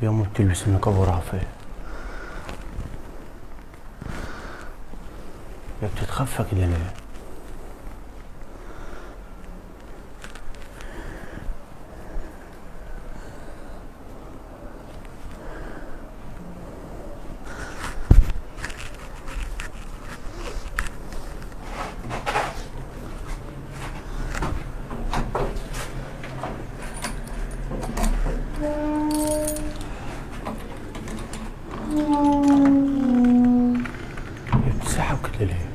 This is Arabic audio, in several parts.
يا أم بتلبس النقاب وراها فين؟ يا بتتخفى كده ليه؟ هي بتسحب كده ليه؟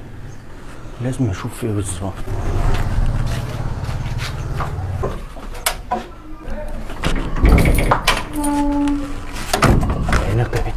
لازم أشوف في إيه بالظبط. هناك يا بنت.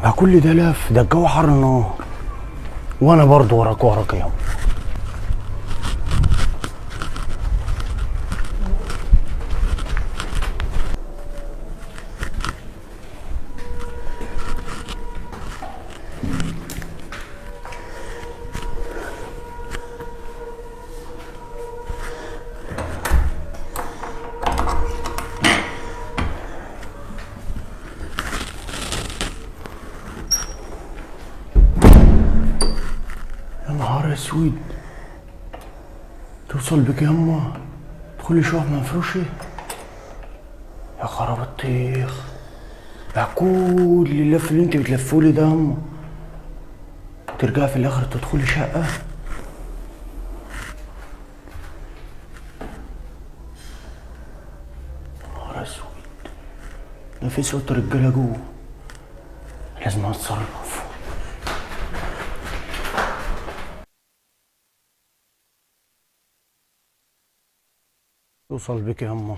ما كل ده لف، ده الجو حر النار وانا برضو وراك يا عم. يا نهار اسود، توصل بك ياما تدخلي شويه منفروشي يا خراب الطيخ. ده كل اللف اللي انت بتلفولي ده ياما ترجعي في الاخر تدخلي شقه. نهار اسود، ده في صوت رجاله جوه، لازم اتصرف. توصل بك ياما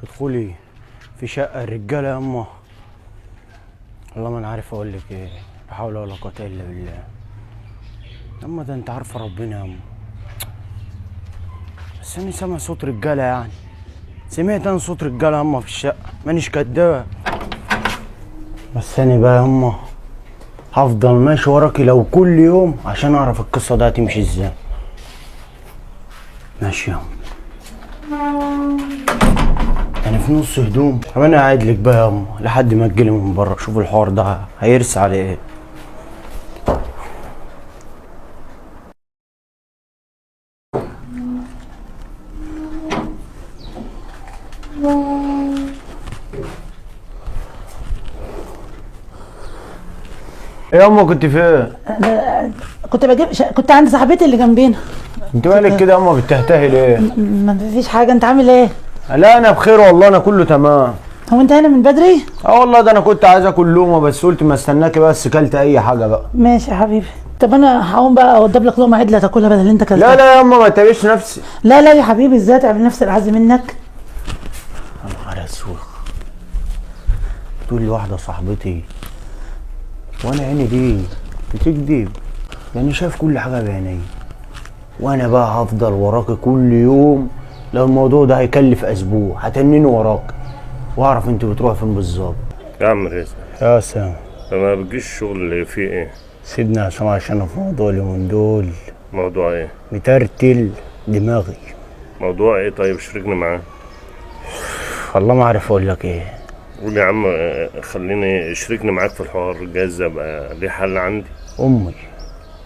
تدخلي في شقه الرجاله ياما، والله ما انا عارف اقول لك ايه، لا حول ولا قوه الا بالله. ياما ده انت عارفه ربنا ياما، بس انا سامع صوت رجاله يعني، سمعت انا صوت رجاله ياما في الشقه، مانيش كداب. بس انا بقى ياما هفضل ماشي وراكي لو كل يوم عشان اعرف القصه دي هتمشي ازاي. ماشي ياما، انا في نص هدوم، طب انا قاعد لك بقى ياما لحد ما تجيلي من بره، شوف الحوار ده هيرسى على ايه. ايه ياما كنت فين؟ كنت عند صاحبتي اللي جنبينا. انت مالك كده ياما بتهتهي ليه؟ ما فيش حاجه، انت عامل ايه؟ لا انا بخير والله، انا كله تمام. هو انت هنا من بدري؟ اه والله ده انا كنت عايز اكل لقمه بس قلت ما استناكي، بس كلت اي حاجه بقى. ماشي يا حبيبي. طب انا هقوم بقى اوضب لك لقمه عدله تاكلها بدل اللي انت كلتها. لا لا ياما ما تتعبش نفسي. لا لا يا حبيبي، ازاي تعب نفسي العز منك؟ يا نهار اسود، تقول لي واحده صاحبتي وانا عيني دي بتكذب؟ يعني شايف كل حاجه بعيني، وانا بقى هفضل وراك كل يوم. لو الموضوع ده هيكلف اسبوع هتنيني وراك واعرف انت بتروح فين بالظبط. يا عم رزق، يا سام، ما بتجيش الشغل اللي فيه ايه؟ سيبني يا سام عشان في موضوع اليومين دول موضوع ايه؟ مترتل دماغي. موضوع ايه طيب؟ شاركني معاه. والله ما عارف اقول لك ايه. قول يا عم، خليني اشركني معاك في الحوار، جايز ابقى ليه حل عندي. امي.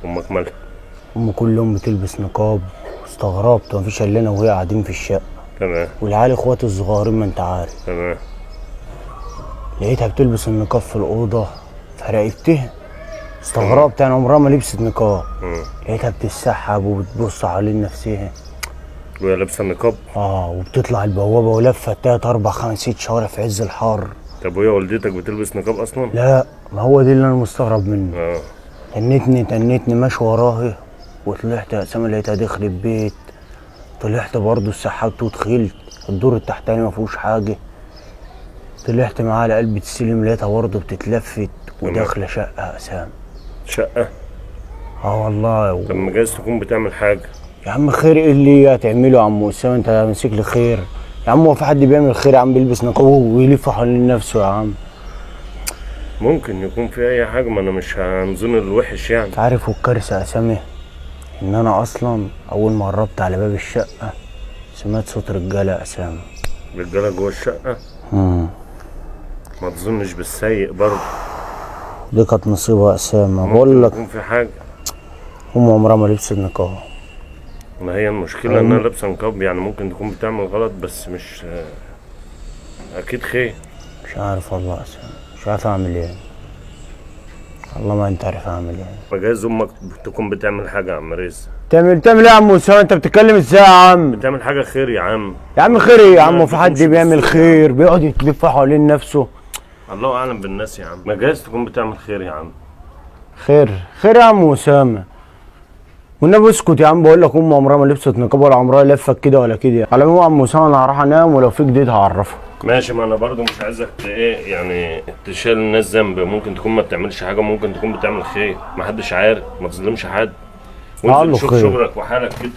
امك مالها؟ امي كل يوم بتلبس نقاب، استغربت مفيش الا انا وهي قاعدين في الشقه. تمام. والعيال اخواتي الصغيرين ما انت عارف. تمام. لقيتها بتلبس النقاب في الاوضه فراقبتها، استغربت، انا عمرها ما لبست نقاب. لقيتها بتتسحب وبتبص حوالين نفسها وهي لابسه النقاب؟ وبتطلع البوابه ولفه 3 4 5 6 شوارع في عز الحر. طب وهي والدتك بتلبس نقاب اصلا؟ لا، ما هو ده اللي انا مستغرب منه. تنتني ماشي وراها وطلعت يا اسامه لقيتها دخلت بيت طلعت برضه اتسحبت ودخلت الدور التحتاني ما فيهوش حاجه. طلعت معاها على قلب السلم لقيتها برضه بتتلفت وداخله شقه اقسام. شقة؟ اه والله طب ما جايز تكون بتعمل حاجة. يا عم خير ايه اللي هتعمله يا عم اسامه؟ انت ماسك لي خير يا عم؟ هو في حد بيعمل خير يا عم بيلبس نقابه ويلف حوالين نفسه يا عم؟ ممكن يكون في اي حاجة، ما انا مش هنظن الوحش يعني. انت عارف والكارثه يا اسامه ان انا اصلا اول ما قربت على باب الشقه سمعت صوت رجاله يا اسامه. رجالة جوه الشقة؟ ما تظنش بالسيء برضه. دي كانت مصيبه يا اسامه بقول لك. يكون في حاجة. عمرها ما لبست نقاب. ما هي المشكلة انها لابسة نقاب، يعني ممكن تكون بتعمل غلط بس مش اكيد خير. مش عارف والله يا اسامه، مش عارف اعمل ايه. والله ما انت عارف اعمل ايه. فجايز امك تكون بتعمل حاجة يا عم رزق. تعمل ايه يا عم اسامه؟ انت بتتكلم ازاي يا عم؟ بتعمل حاجة خير يا عم. يا عم خير ايه يا عم؟ ما في حد بتكونش بيعمل بالسوء خير بيقعد يلف حوالين نفسه؟ الله اعلم بالناس يا عم. ما جايز تكون بتعمل خير يا عم. خير يا عم اسامه. والنبي اسكت يا عم، بقول لك ام عمرها ما لبست نقاب ولا عمرها لفت كده ولا كده. على العموم يا عم اسامه انا هروح انام ولو في جديد هعرفك. ماشي، ما انا برضو مش عايزك ايه يعني تشيل الناس ذنب. ممكن تكون ما بتعملش حاجه، ممكن تكون بتعمل خير، ما حدش عارف. ما تظلمش حد وانزل له شوف خير. شغلك وحالك كده.